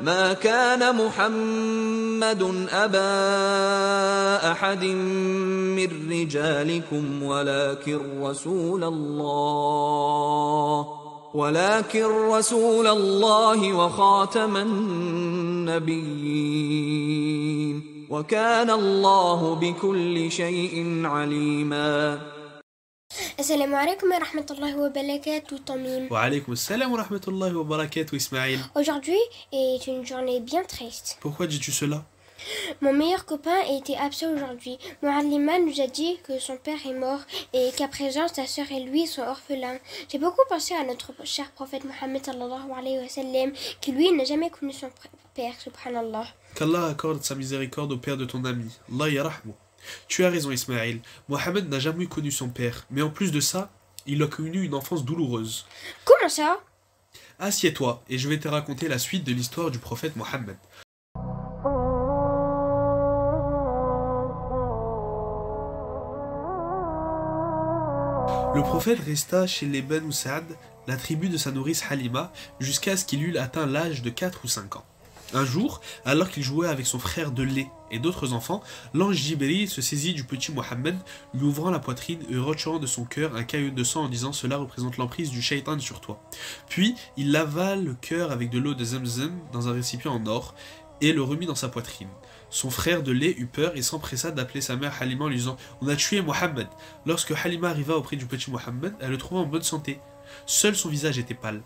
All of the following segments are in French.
ما كان محمد أبا أحد من رجالكم ولكن رسول الله وخاتم النبيين وكان الله بكل شيء عليما. السلام عليكم ورحمة الله وبركاته Tamim. Wa alaykoum assalam wa rahmatullahi wa barakatuh Ismaël. Aujourd'hui est une journée bien triste. Pourquoi dis-tu cela? Mon meilleur copain était absent aujourd'hui. Muallima nous a dit que son père est mort et qu'à présent sa sœur et lui sont orphelins. J'ai beaucoup pensé à notre cher prophète Mohammed sallallahu alayhi wa sallam qui lui n'a jamais connu son père, subhanallah. Qu'Allah accorde sa miséricorde au père de ton ami. Allah yarahmou. Tu as raison Ismaël. Mohammed n'a jamais connu son père, mais en plus de ça, il a connu une enfance douloureuse. Comment ça? Assieds-toi et je vais te raconter la suite de l'histoire du prophète Mohammed. Le prophète resta chez les Banu Saad, la tribu de sa nourrice Halima, jusqu'à ce qu'il eût atteint l'âge de 4 ou 5 ans. Un jour, alors qu'il jouait avec son frère de lait et d'autres enfants, l'ange Jibril se saisit du petit Mohammed, lui ouvrant la poitrine et retirant de son cœur un caillot de sang en disant « Cela représente l'emprise du shaitan sur toi ». Puis, il lava le cœur avec de l'eau de Zamzam dans un récipient en or et le remit dans sa poitrine. Son frère de lait eut peur et s'empressa d'appeler sa mère Halima en lui disant « On a tué Mohammed ». Lorsque Halima arriva auprès du petit Mohammed, elle le trouva en bonne santé. Seul son visage était pâle.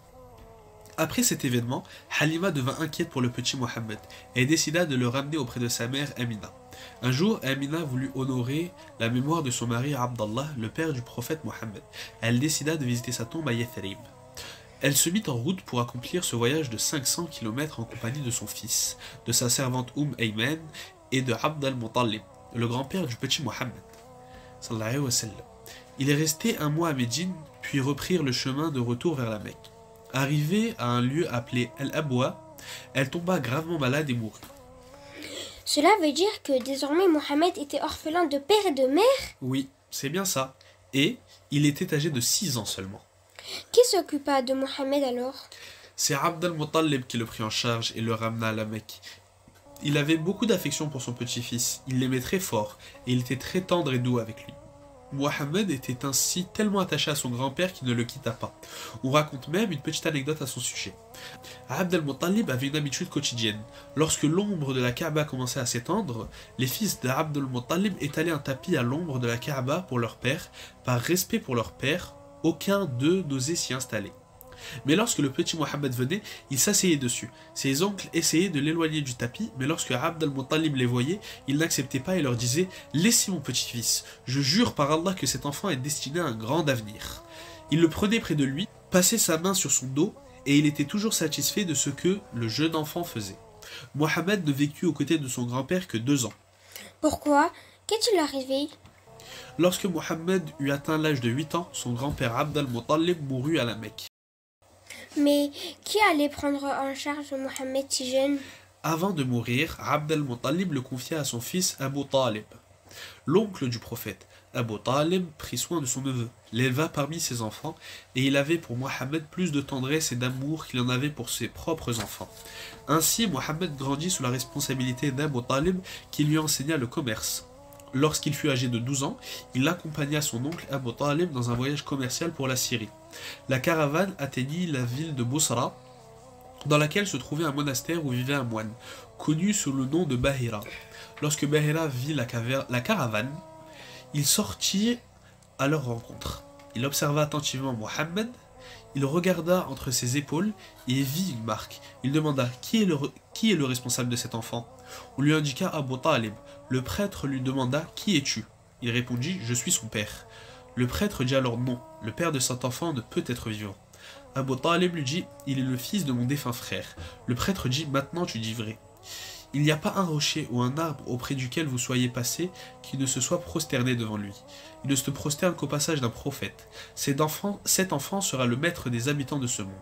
Après cet événement, Halima devint inquiète pour le petit Mohammed et décida de le ramener auprès de sa mère Amina. Un jour, Amina voulut honorer la mémoire de son mari Abdallah, le père du prophète Mohammed. Elle décida de visiter sa tombe à Yathrib. Elle se mit en route pour accomplir ce voyage de 500 km en compagnie de son fils, de sa servante Ayman et de Abd al-Muttalib, le grand-père du petit Mohammed. Sallallahu alayhi wa sallam. Il est resté un mois à Médine, puis reprirent le chemin de retour vers la Mecque. Arrivée à un lieu appelé Al-Abwa, elle tomba gravement malade et mourut. Cela veut dire que désormais Mohammed était orphelin de père et de mère? Oui, c'est bien ça. Et il était âgé de 6 ans seulement. Qui s'occupa de Mohammed alors? C'est Abd al-Muttalib qui le prit en charge et le ramena à la Mecque. Il avait beaucoup d'affection pour son petit-fils, il l'aimait très fort et il était très tendre et doux avec lui. Mohammed était ainsi tellement attaché à son grand-père qu'il ne le quitta pas. On raconte même une petite anecdote à son sujet. Abd al-Muttalib avait une habitude quotidienne. Lorsque l'ombre de la Kaaba commençait à s'étendre, les fils d'Abd al-Muttalib étalaient un tapis à l'ombre de la Kaaba pour leur père. Par respect pour leur père, aucun d'eux n'osait s'y installer. Mais lorsque le petit Mohammed venait, il s'asseyait dessus. Ses oncles essayaient de l'éloigner du tapis, mais lorsque Abd al-Muttalib les voyait, il n'acceptait pas et leur disait « Laissez mon petit-fils, je jure par Allah que cet enfant est destiné à un grand avenir. » Il le prenait près de lui, passait sa main sur son dos, et il était toujours satisfait de ce que le jeune enfant faisait. Mohammed ne vécut aux côtés de son grand-père que 2 ans. Pourquoi? Qu'est-il arrivé? Lorsque Mohammed eut atteint l'âge de 8 ans, son grand-père Abd al-Muttalib mourut à la Mecque. Mais qui allait prendre en charge Mohammed si jeune? Avant de mourir, Abd al-Muttalib le confia à son fils Abu Talib. L'oncle du prophète, Abu Talib, prit soin de son neveu, l'éleva parmi ses enfants, et il avait pour Mohammed plus de tendresse et d'amour qu'il en avait pour ses propres enfants. Ainsi, Mohammed grandit sous la responsabilité d'Abu Talib qui lui enseigna le commerce. Lorsqu'il fut âgé de 12 ans, il accompagna son oncle Abu Talib dans un voyage commercial pour la Syrie. La caravane atteignit la ville de Bosra, dans laquelle se trouvait un monastère où vivait un moine, connu sous le nom de Bahira. Lorsque Bahira vit la caravane, il sortit à leur rencontre. Il observa attentivement Mohammed, il regarda entre ses épaules et vit une marque. Il demanda qui est le responsable de cet enfant. On lui indiqua Abu Talib. Le prêtre lui demanda qui es-tu. Il répondit je suis son père. Le prêtre dit alors non, le père de cet enfant ne peut être vivant. Abu Talib lui dit il est le fils de mon défunt frère. Le prêtre dit maintenant tu dis vrai. Il n'y a pas un rocher ou un arbre auprès duquel vous soyez passé qui ne se soit prosterné devant lui. Il ne se prosterne qu'au passage d'un prophète. Cet enfant sera le maître des habitants de ce monde,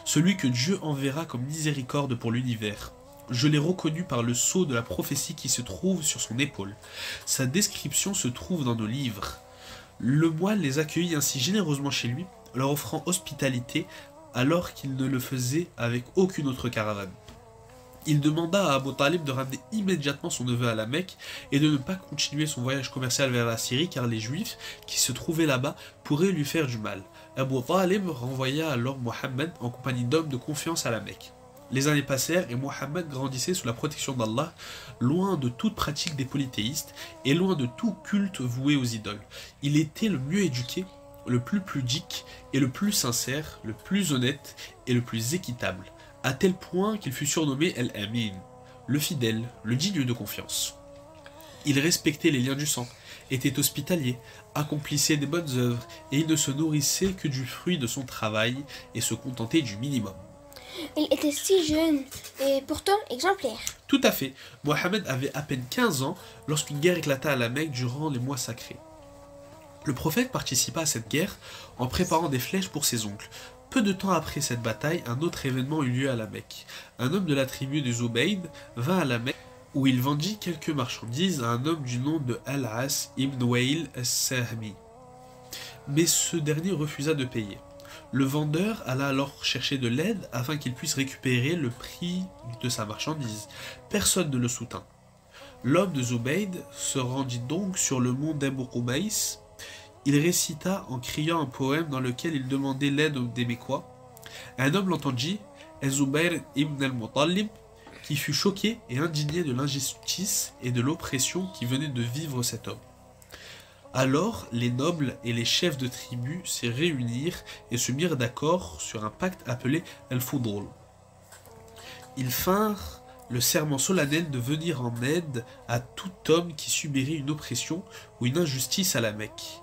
celui que Dieu enverra comme miséricorde pour l'univers. Je l'ai reconnu par le sceau de la prophétie qui se trouve sur son épaule. Sa description se trouve dans nos livres. Le moine les accueillit ainsi généreusement chez lui, leur offrant hospitalité alors qu'il ne le faisait avec aucune autre caravane. Il demanda à Abu Talib de ramener immédiatement son neveu à la Mecque et de ne pas continuer son voyage commercial vers la Syrie car les Juifs qui se trouvaient là-bas pourraient lui faire du mal. Abu Talib renvoya alors Mohammed en compagnie d'hommes de confiance à la Mecque. Les années passèrent et Mohammed grandissait sous la protection d'Allah, loin de toute pratique des polythéistes et loin de tout culte voué aux idoles. Il était le mieux éduqué, le plus pudique et le plus sincère, le plus honnête et le plus équitable, à tel point qu'il fut surnommé El-Amin, le fidèle, le digne de confiance. Il respectait les liens du sang, était hospitalier, accomplissait des bonnes œuvres et il ne se nourrissait que du fruit de son travail et se contentait du minimum. Il était si jeune et pourtant exemplaire. Tout à fait, Mohammed avait à peine 15 ans lorsqu'une guerre éclata à la Mecque durant les mois sacrés. Le prophète participa à cette guerre en préparant des flèches pour ses oncles. Peu de temps après cette bataille, un autre événement eut lieu à la Mecque. Un homme de la tribu des Zubayd vint à la Mecque où il vendit quelques marchandises à un homme du nom de Al-As ibn Wail as-Sahmi. Mais ce dernier refusa de payer. Le vendeur alla alors chercher de l'aide afin qu'il puisse récupérer le prix de sa marchandise. Personne ne le soutint. L'homme de Zubayd se rendit donc sur le mont d'Abu Qubays. Il récita en criant un poème dans lequel il demandait l'aide des Mécois. Un homme l'entendit, Az-Zubayr ibn al-Muttalib, qui fut choqué et indigné de l'injustice et de l'oppression qui venait de vivre cet homme. Alors, les nobles et les chefs de tribus se réunirent et se mirent d'accord sur un pacte appelé Al-Fudul. Ils firent le serment solennel de venir en aide à tout homme qui subirait une oppression ou une injustice à la Mecque,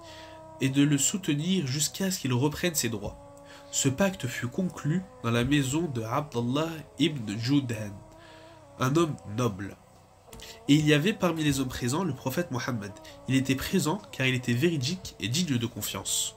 et de le soutenir jusqu'à ce qu'il reprenne ses droits. Ce pacte fut conclu dans la maison de Abdallah ibn Judhan, un homme noble. Et il y avait parmi les hommes présents le prophète Mohammed. Il était présent car il était véridique et digne de confiance.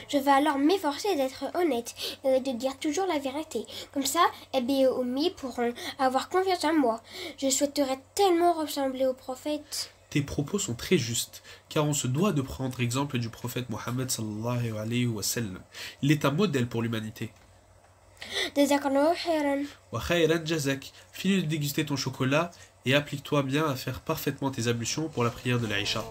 Je vais alors m'efforcer d'être honnête et de dire toujours la vérité. Comme ça, Abi et Ummi pourront avoir confiance en moi. Je souhaiterais tellement ressembler au prophète. Tes propos sont très justes, car on se doit de prendre exemple du prophète Mohammed sallallahu alayhi wa sallam. Il est un modèle pour l'humanité. Jazakallahu khairan. Wa khayran jazak. Finis de déguster ton chocolat et applique-toi bien à faire parfaitement tes ablutions pour la prière de l'Aïcha.